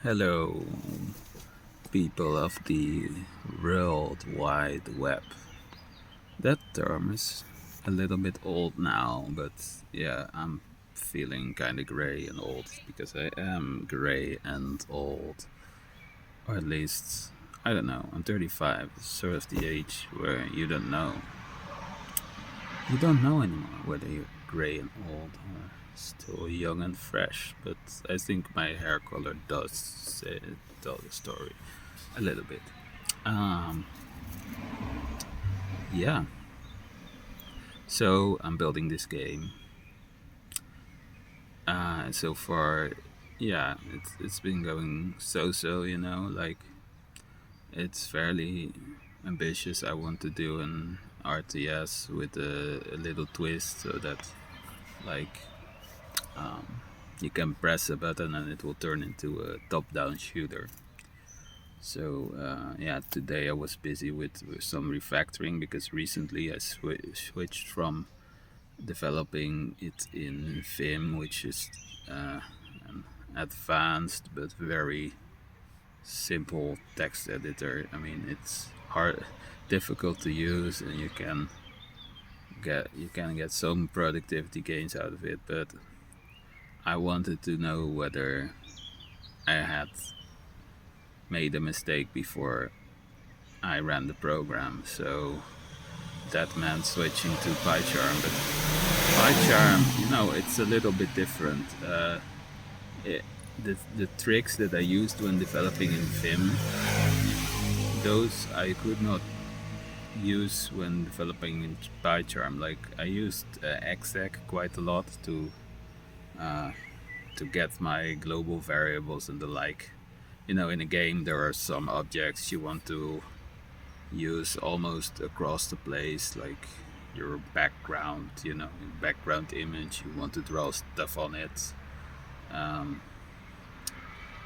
Hello, people of the World Wide Web. That term is a little bit old now, but yeah, I'm feeling kind of gray and old because I am gray and old. Or at least, I don't know, I'm 35, sort of the age where you don't know. You don't know anymore whether you're gray and old or still young and fresh, but I think my hair color does tell the story a little bit. Um, yeah, so I'm building this game. So far, yeah, it's been going so. Like it's fairly ambitious. I want to do an RTS with a little twist so that like you can press a button and it will turn into a top-down shooter. So yeah, today I was busy with some refactoring because recently I switched from developing it in Vim, which is an advanced but very simple text editor. I mean, it's difficult to use, and you can get some productivity gains out of it. But I wanted to know whether I had made a mistake before I ran the program. So that meant switching to pycharm. But pycharm, it's a little bit different. It, the tricks that I used when developing in Vim, those I could not use when developing in pycharm. Like I used exec quite a lot uh, to get my global variables and the like. In a game there are some objects you want to use almost across the place, like your background, background image. You want to draw stuff on it. Um,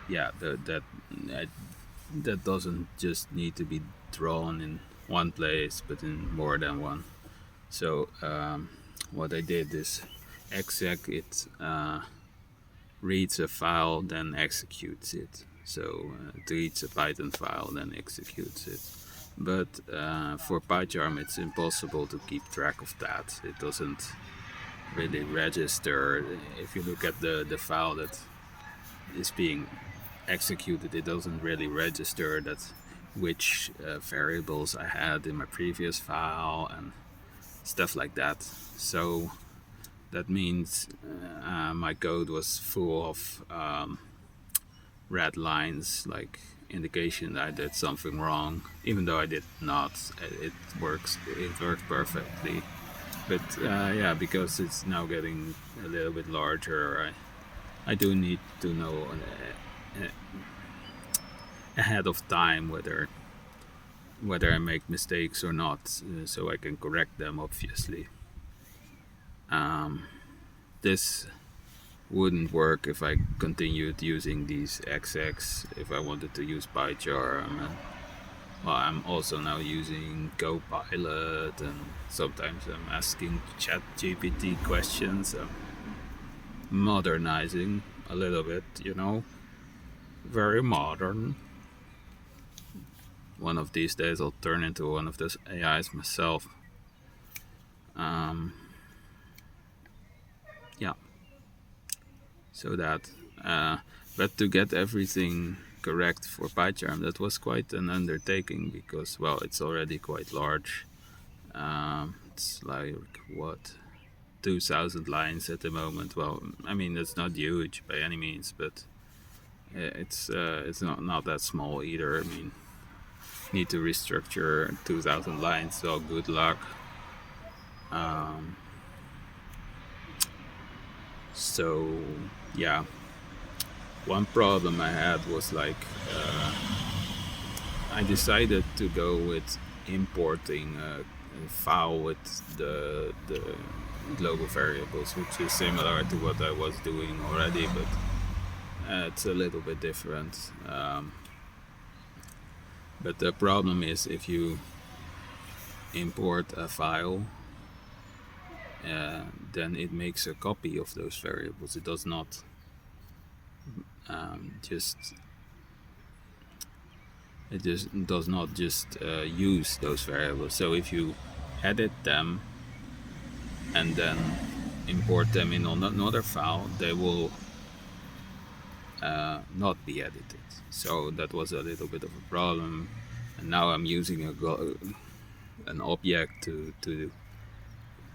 yeah, uh, that doesn't just need to be drawn in one place, but in more than one. So what I did is exec it reads a file, then executes it. So it reads a Python file, then executes it. But for PyCharm, it's impossible to keep track of that. It doesn't really register. If you look at the file that is being executed, it doesn't really register that which variables I had in my previous file and stuff like that. So that means my code was full of red lines, like indication that I did something wrong, even though I did not. It works perfectly. But yeah, because it's now getting a little bit larger, I do need to know ahead of time whether I make mistakes or not, so I can correct them. Obviously, this wouldn't work if I continued using these XX. If I wanted to use PyCharm, and well, I'm also now using Copilot, and sometimes I'm asking ChatGPT questions. I'm modernizing a little bit, very modern. One of these days, I'll turn into one of those AIs myself. Yeah, so that. But to get everything correct for PyCharm, that was quite an undertaking because, well, it's already quite large. It's like what, 2,000 lines at the moment. Well, I mean that's not huge by any means, but it's not that small either. I mean, need to restructure 2,000 lines. So good luck. So yeah, one problem I had was like I decided to go with importing a file with the global variables, which is similar to what I was doing already, but it's a little bit different. But the problem is if you import a file, then it makes a copy of those variables. It does not just It just does not just use those variables. So if you edit them and then import them in on another file, they will not be edited. So that was a little bit of a problem. And now I'm using an object to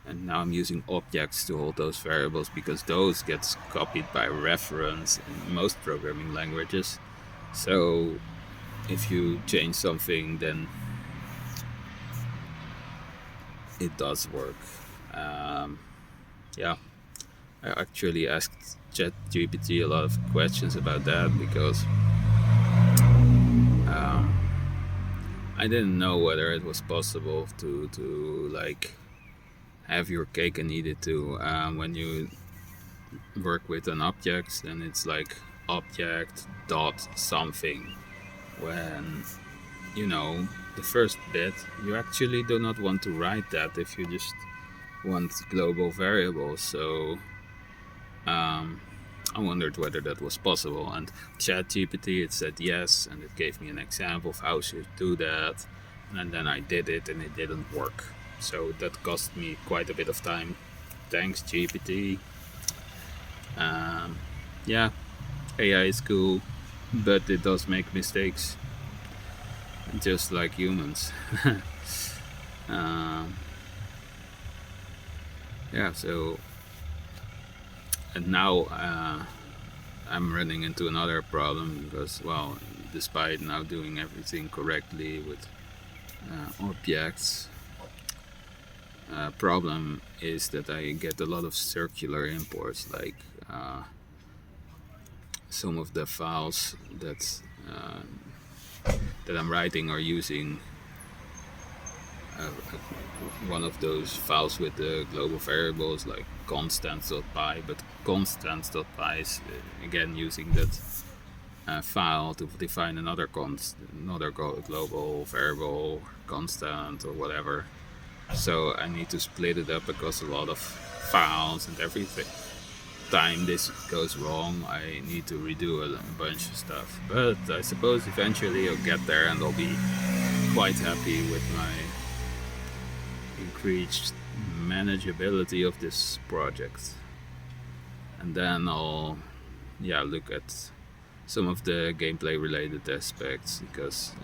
and now I'm using objects to hold those variables, because those gets copied by reference in most programming languages. So if you change something, then it does work. Yeah, I actually asked ChatGPT a lot of questions about that, because I didn't know whether it was possible to like have your cake and eat it too. When you work with an object, then it's like object dot something. When you know the first bit, you actually do not want to write that if you just want global variables. So I wondered whether that was possible, and ChatGPT, it said yes, and it gave me an example of how to do that, and then I did it and it didn't work. So that cost me quite a bit of time. Thanks, GPT. Yeah, AI is cool, but it does make mistakes, just like humans. Yeah, so and now I'm running into another problem, because, well, despite now doing everything correctly with objects, problem is that I get a lot of circular imports, like some of the files that I'm writing are using one of those files with the global variables, like constants.py, but constants.py is again using that file to define another global variable, constant or whatever. So I need to split it up, because a lot of files, and every time this goes wrong I need to redo a bunch of stuff. But I suppose eventually I'll get there, and I'll be quite happy with my increased manageability of this project. And then I'll look at some of the gameplay related aspects, because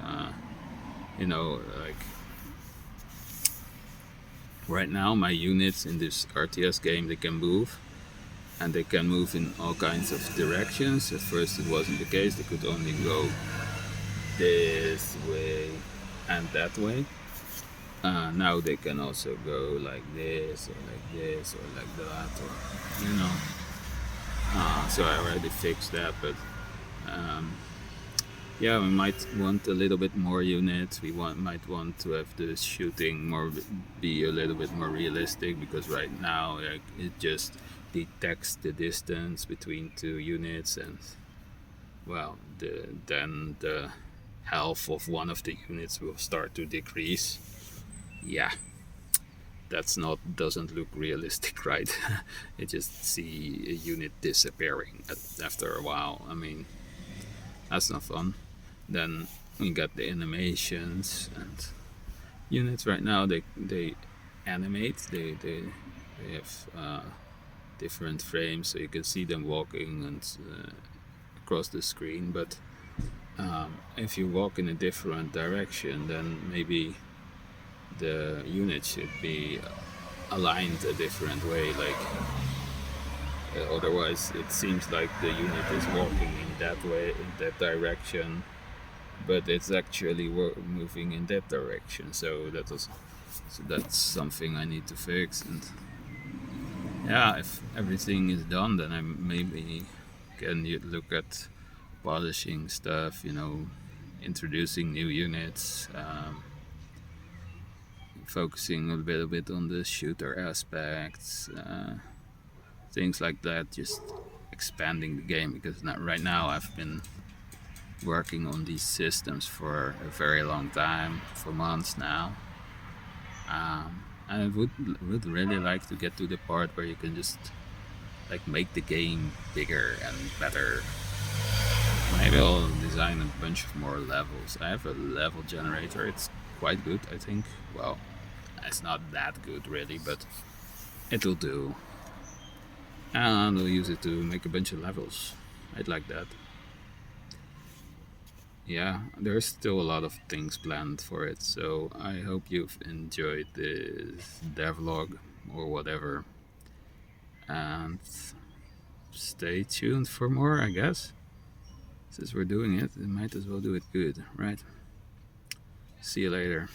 like right now my units in this RTS game, they can move, and they can move in all kinds of directions. At first it wasn't the case, they could only go this way and that way. Now they can also go like this or like this or like that, or so I already fixed that. But we might want a little bit more units. We might want to have the shooting be a little bit more realistic, because right now it just detects the distance between two units, and then the health of one of the units will start to decrease. Yeah, doesn't look realistic, right? You just see a unit disappearing after a while. I mean, that's not fun. Then we got the animations, and units right now they animate. They have different frames, so you can see them walking and across the screen. But if you walk in a different direction, then maybe the unit should be aligned a different way. Like otherwise, it seems like the unit is walking in that way, in that direction, but it's actually moving in that direction. So that's something I need to fix. And if everything is done, then I maybe can look at polishing stuff, introducing new units, focusing a little bit on the shooter aspects, things like that, just expanding the game. Because right now I've been working on these systems for a very long time, for months now. I would really like to get to the part where you can just like make the game bigger and better. Maybe I'll design design a bunch of more levels. I have a level generator. It's quite good, I think. Well, it's not that good really, but it'll do. And I'll use it to make a bunch of levels. I'd like that. Yeah, there's still a lot of things planned for it, so I hope you've enjoyed this devlog or whatever. And stay tuned for more, I guess. Since we're doing it, we might as well do it good, right? See you later.